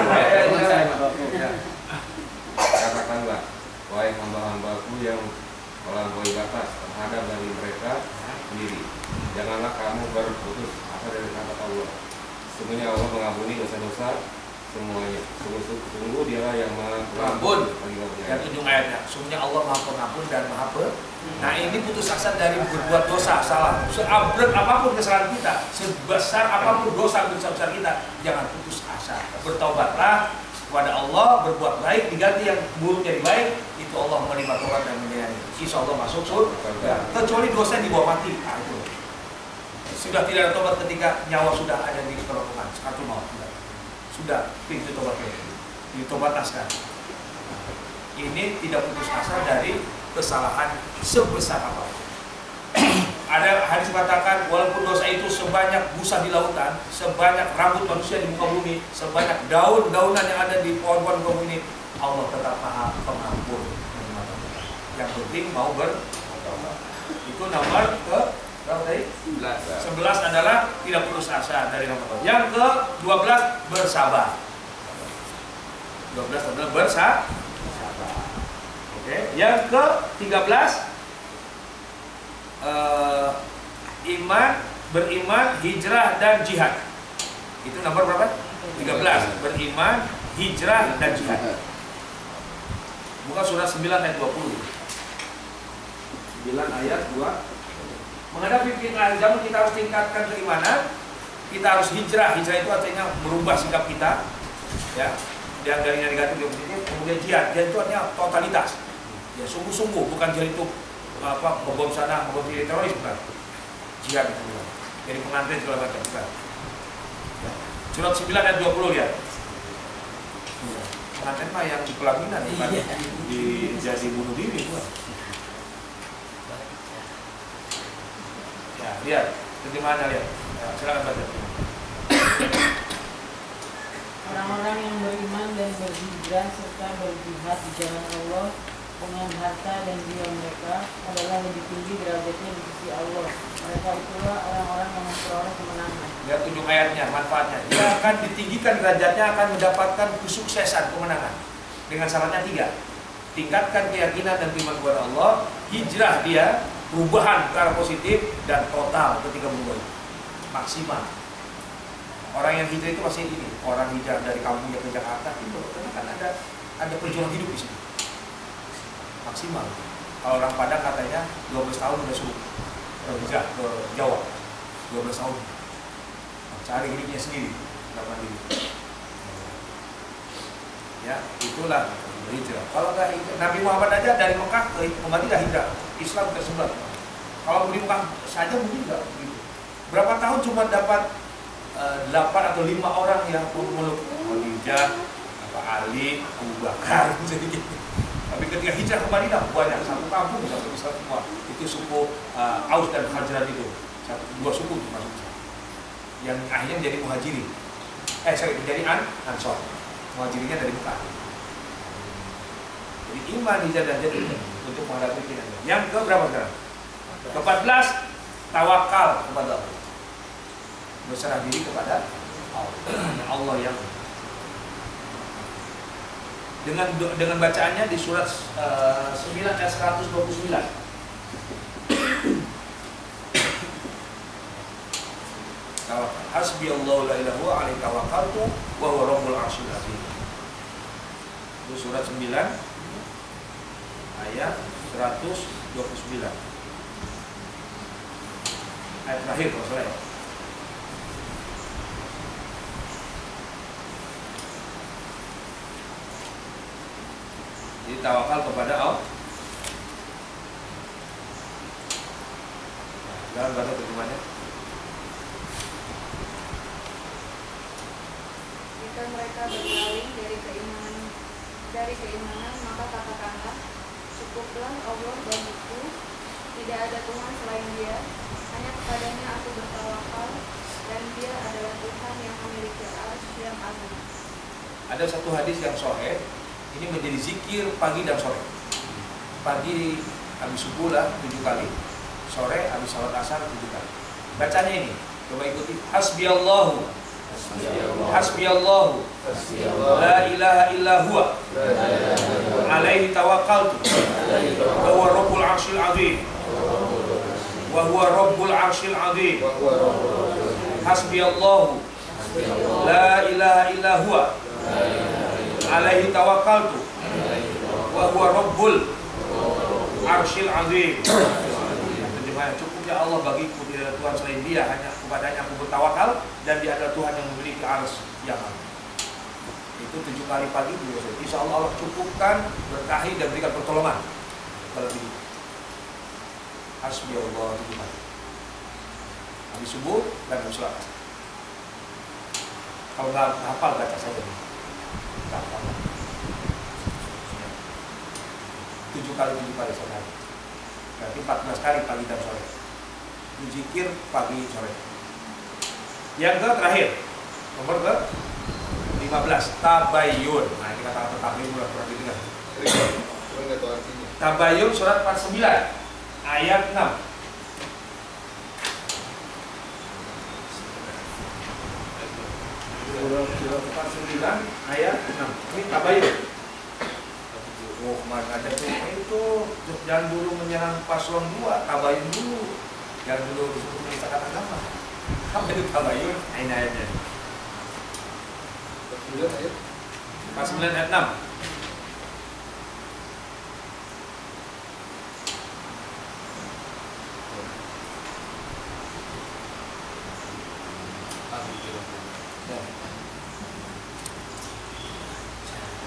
Katakanlah, wahai hamba-hambaku yang melampaui batas terhadap dari mereka sendiri, janganlah kamu berputus asa dari rahmat Allah. Sesungguhnya Allah mengampuni dosa-dosa semuanya. Sungguh Dialah yang Maha Pengampun. Dan ujung ayatnya, sungguhnya Allah Maha Pengampun dan Maha Nah, ini putus asa dari berbuat dosa, salah. Seabret apapun kesalahan kita, sebesar apapun dosa besar kita, jangan putus asa. Bertaubatlah kepada Allah, berbuat baik diganti yang buruk jadi baik, itu Allah menerima tobat dan menyayani. Insya Allah masuk surga. Kecuali dosa yang dibawa mati. Nah, itu. Sudah tidak ada tobat ketika nyawa sudah ada di kerongkongan, kartu maut. Sudah pintu tobatnya ditobataskan. Ini tidak putus asa dari kesalahan sebesar apa. Ada hadis katakan, walaupun dosa itu sebanyak busa di lautan, sebanyak rambut manusia di muka bumi, sebanyak daun-daunan yang ada di pohon-pohon muka bumi, Allah tetap Maha Pengampun. Yang penting mau bertobat. Itu nomor ke berapa tadi? 11 adalah tidak putus asa dari nomor tobat. Yang ke 12 bersabar. 12 adalah bersabar. Oke. Yang ke 13 beriman, hijrah dan jihad. Itu nomor berapa? 13. Beriman, hijrah dan jihad. Buka surah 9 ayat 20. 9 ayat 2. Menghadapi fitnah zaman kita harus tingkatkan keimanan. Kita harus hijrah. Hijrah itu artinya merubah sikap kita. Ya. Yang darinya negatif ke positif. Kemudian jihad. Jihad itu artinya totalitas. Ya, sungguh-sungguh, bukan jihad itu membom sana, membom diri teroris, bukan. Jihad itu bukan. Jadi pengantin segala macam, bukan. Ya. Surat 9 ayat 20 lihat. Pengantin mah yang di pelaminan, bukan jadi bunuh diri, bukan. Ya, lihat, bagaimana lihat. Ya, silakan baca. Orang-orang yang beriman dan berhijrah serta berjihad di jalan Allah dengan harta dan jiwa mereka adalah lebih tinggi derajatnya di sisi Allah. Mereka itulah orang-orang yang memperoleh kemenangan. Lihat ujung ayatnya, manfaatnya. Dia akan ditinggikan derajatnya, akan mendapatkan kesuksesan, kemenangan. Dengan syaratnya 3. Tingkatkan keyakinan dan iman kepada Allah, hijrah dia, perubahan ke arah positif, dan total ketika berubah maksimal. Orang yang hijrah itu pasti ini, orang hijrah dari kampungnya ke Jakarta itu kan ada perjuangan hidup di sini. Maksimal. Kalau orang Padang katanya 12 tahun udah suruh hijrah ke Jawa. 12 tahun. Cari hidupnya sendiri, enggak mandiri. Ya, itulah hijrah. Kalau nggak Nabi Muhammad aja dari Mekah ke Madinah hijrah, Islam tersebar. Kalau di Mekah saja mungkin nggak begitu. Berapa tahun cuma dapat 8 atau 5 orang yang memeluk Khadijah, Ali, Abu Bakar, jadi gitu. Tapi ketika hijrah ke Madinah banyak, satu kampung satu besar semua. Itu suku Aus dan Khazraj itu, 2 suku itu masuk. Yang akhirnya menjadi muhajirin. Menjadi Ansor. Muhajirinnya dari Mekah. Jadi iman hijrah dan jihad untuk menghadapi fitnah. Yang ke berapa sekarang? Ke-14 tawakal kepada Allah. Berserah diri kepada Allah yang dengan bacaannya di surat 9 ayat 129. Hasbiyallahu la ilaha illa huwa alaihi tawakkaltu wa huwa rabbul arsyil azim. Itu surat 9 ayat 129. Ayat terakhir kalau salah ya. Jadi tawakal kepada Allah. Jangan baca terjemahannya. Jika mereka berpaling dari keimanan, maka katakanlah, cukuplah Allah bagiku, tidak ada Tuhan selain Dia, hanya kepadanya aku bertawakal, dan Dia adalah Tuhan yang memiliki arsy yang agung. Ada satu hadis yang sahih. Ini menjadi zikir pagi dan sore. Pagi habis subuh lah 7 kali, sore habis salat asar 7 kali. Bacanya ini, coba ikuti. Hasbiyallahu, hasbiyallahu, la ilaha illa huwa, alaihi tawakkaltu, wa huwa rabbul arsyil azim, wa huwa rabbul arsyil azim. Hasbiyallahu, la ilaha illa huwa, alaihi tawakkaltu wa huwa rabbul arsyil azim. Terjemahan, cukupnya Allah bagiku, tidak ada Tuhan selain Dia, hanya kepadanya aku bertawakal, dan Dia adalah Tuhan yang memiliki arsy yang agung. Itu 7 kali pagi, insya Allah Allah cukupkan, berkahi dan berikan pertolongan. Kalau begitu, hasbiyallah 7 kali. Habis subuh dan habis sholat. Kalau nggak hafal baca saja. Nggak hafal. 7 kali sehari. Berarti 14 kali pagi dan sore. Zikir pagi sore. Yang terakhir, nomor ke 15, tabayyun. Nah, ini kata-kata tabayyun pernah didengar. Tabayyun surat 49 ayat 6. Surat 49 ayat 6. Ini tabayyun. Oh, kemarin ada tuh itu jangan dulu menyerang paslon 2, tabayyun dulu. Jangan dulu disebut menistakan agama. Apa itu tabayyun? Ini ayatnya. 49 ayat 6.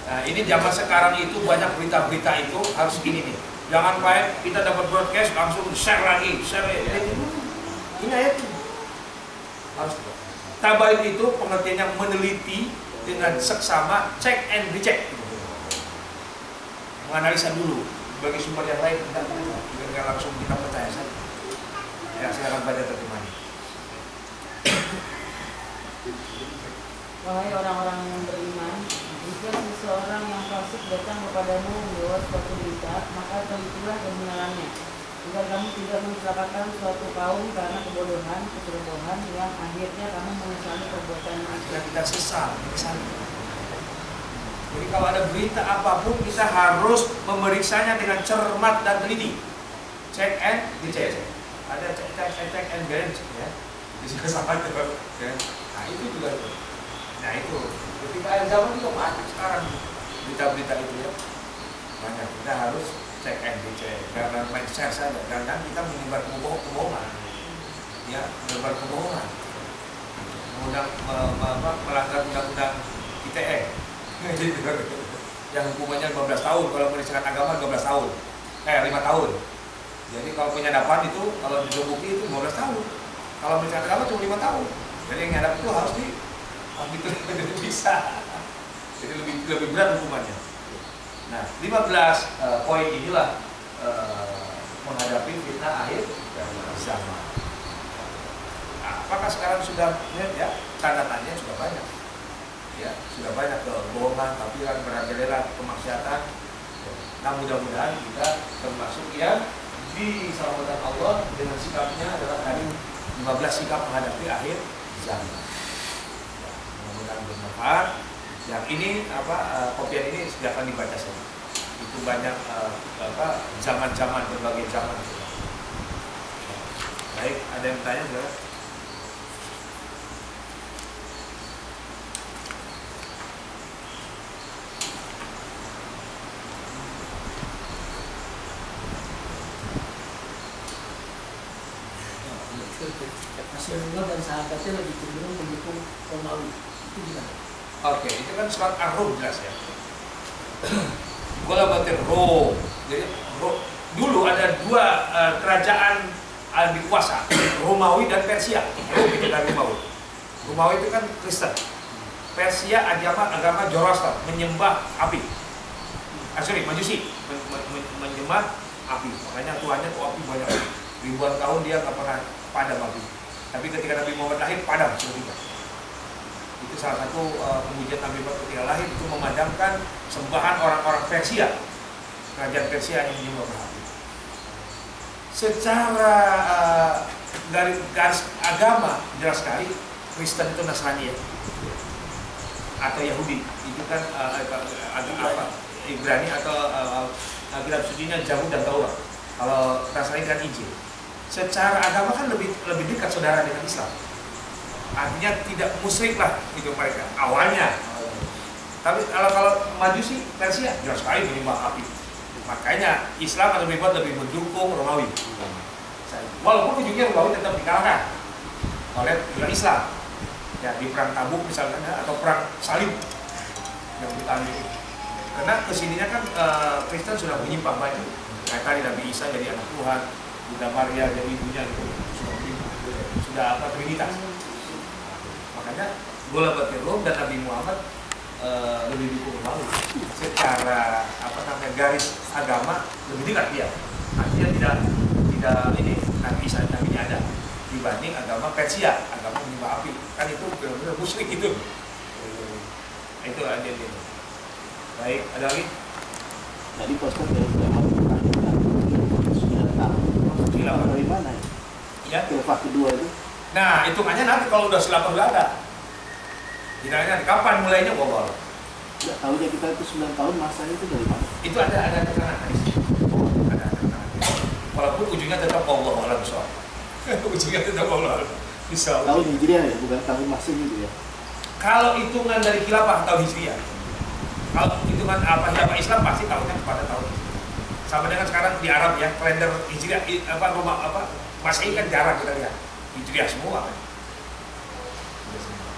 Nah, ini zaman sekarang itu banyak berita-berita itu harus gini nih. Jangan baik kita dapat broadcast langsung share lagi, share ini. Ini ayat harus. Tabayyun itu pengertiannya meneliti dengan seksama, check and recheck. Menganalisa dulu bagi sumber yang lain, tidak langsung kita percaya saja. Ya, silakan baca terjemahannya. Wahai orang-orang yang beriman, jika seseorang yang fasik datang kepadamu membawa suatu berita, maka telitilah kebenarannya, agar kamu tidak mencelakakan suatu kaum karena kebodohan, kecerobohan yang akhirnya kamu menyesali perbuatan itu. Kita sesal. Jadi kalau ada berita apapun kita harus memeriksanya dengan cermat dan teliti. Check and recheck. Ada check and balance ya. Bisa sama juga. Ya. Nah itu juga. Nah itu. Ketika akhir zaman juga banyak sekarang berita-berita itu ya. Banyak. Kita harus check and recheck. Jangan main share saja. Jangan kita menyebar kebohongan. Ya, menyebar kebohongan. Melanggar undang-undang ITE. Yang hukumannya 15 tahun, kalau menistakan agama 15 tahun 5 tahun. Jadi kalau penyadapan itu, kalau diterbukti itu 15 tahun. Kalau menistakan agama cuma 5 tahun. Jadi yang nyadap itu harus bisa. Jadi lebih berat hukumannya. Nah, 15 poin inilah menghadapi fitnah akhir zaman. Nah, apakah sekarang sudah ya tanda-tandanya sudah banyak? Ya, sudah banyak kebohongan, tapiran, merajalela, kemaksiatan. Nah, mudah-mudahan kita termasuk yang diselamatkan Allah dengan sikapnya adalah tadi 15 sikap menghadapi akhir zaman. Ya, mudah-mudahan bermanfaat. Yang ini kopian ini silakan dibaca saja. Itu banyak zaman-zaman, berbagai zaman. Baik, ada yang bertanya saudara? Rasulullah dan sahabatnya lebih cenderung mendukung Romawi. Itu gimana? Oke, itu kan surat Ar-Rum jelas ya. Ghalabatir Rum. Jadi dulu ada dua kerajaan dikuasa, Romawi dan Persia. Rum itu kan Romawi. Romawi itu kan Kristen. Persia agama Zoroaster, menyembah api. Majusi, menyembah api. Makanya Tuhannya tuh api banyak. Ribuan tahun dia nggak pernah padam api. Tapi ketika Nabi Muhammad lahir padam seketika. Itu salah satu kemujian Nabi Muhammad ketika lahir, itu memadamkan sembahan orang-orang Persia, kerajaan Persia yang menyembah api. Secara garis agama jelas sekali Kristen itu Nasrani ya, atau Yahudi itu kan Ibrani atau kitab sucinya Zabur dan Taurat. Kalau Nasrani kan Injil. Secara agama kan lebih dekat saudara dengan Islam. Artinya tidak musyrik lah itu mereka awalnya. Tapi kalau Majusi Persia jelas sekali menyembah api. Makanya Islam atau lebih mendukung Romawi. Walaupun ujungnya Romawi tetap dikalahkan oleh Islam. Ya di perang Tabuk misalnya atau perang Salib. yang bertani. Karena kesininya kan Kristen sudah menyimpang banyak. Kayak tadi Nabi Isa jadi anak Tuhan, Bunda Maria jadi ibunya itu sudah Trinitas. Makanya bola bertirul dan Nabi Muhammad lebih dukung Romawi. Secara garis agama lebih dekat dia. Artinya tidak ini Nabi Isa Nabi ada dibanding agama Persia, agama menyembah api. Kan itu benar-benar musyrik itu. Itu aja dia. Baik, ada lagi? Tadi Pastor dari zaman pertanyaan 9 tahun. Khilafah Dari mana ya? Ya. Khilafah kedua itu. Nah, hitungannya nanti kalau udah khilafah udah ada. Ditanya kapan mulainya wallah. Tidak tahunya kita itu 9 tahun masanya itu dari mana? Itu ada keterangan hadis. Ada keterangan. Walaupun ujungnya tetap Allah alam soal. Ujungnya tetap Allah alam. Bisa. Tahun Hijriah ya, bukan tahun Masehi itu ya. Kalau hitungan dari khilafah atau Hijriah. Kalau hitungan khilafah Islam pasti tahunnya pada tahun Hijriah. Sama dengan sekarang di Arab ya, kalender Hijriah Masehi kan jarang kita lihat. Hijriah semua kan.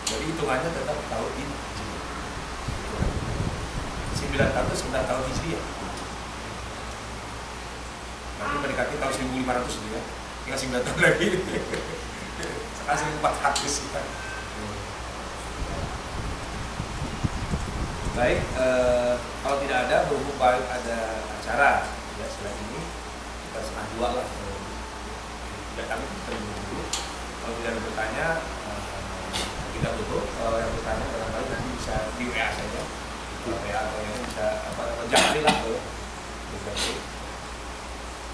Jadi hitungannya tetap tahun ini. 9 tahun itu 9 tahun Hijriah. Nanti mendekati tahun 1500 gitu ya. Tinggal 9 tahun lagi. Sekarang 1400 kita. Baik, kalau tidak ada berhubung baik ada acara ya setelah ini kita 1:30 lah. Tidak kami terima dulu. Kalau tidak ada bertanya kita tutup. Kalau yang bertanya barangkali nanti bisa di WA saja. WA atau yang bisa jangan lah boleh.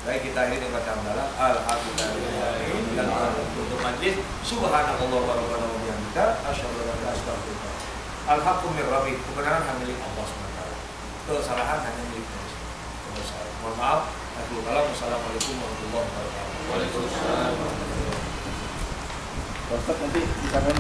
Baik, kita akhiri dengan baca hamdalah. Alhamdulillah. Untuk majlis subhanallah wa bihamdika asyhadu an la ilaha illa anta. Al-haqqu min rabbik, kebenaran hanya milik Allah SWT. Kesalahan hanya milik manusia. Mohon maaf. Wassalamualaikum warahmatullahi wabarakatuh. Waalaikumsalam. Ustaz nanti kita akan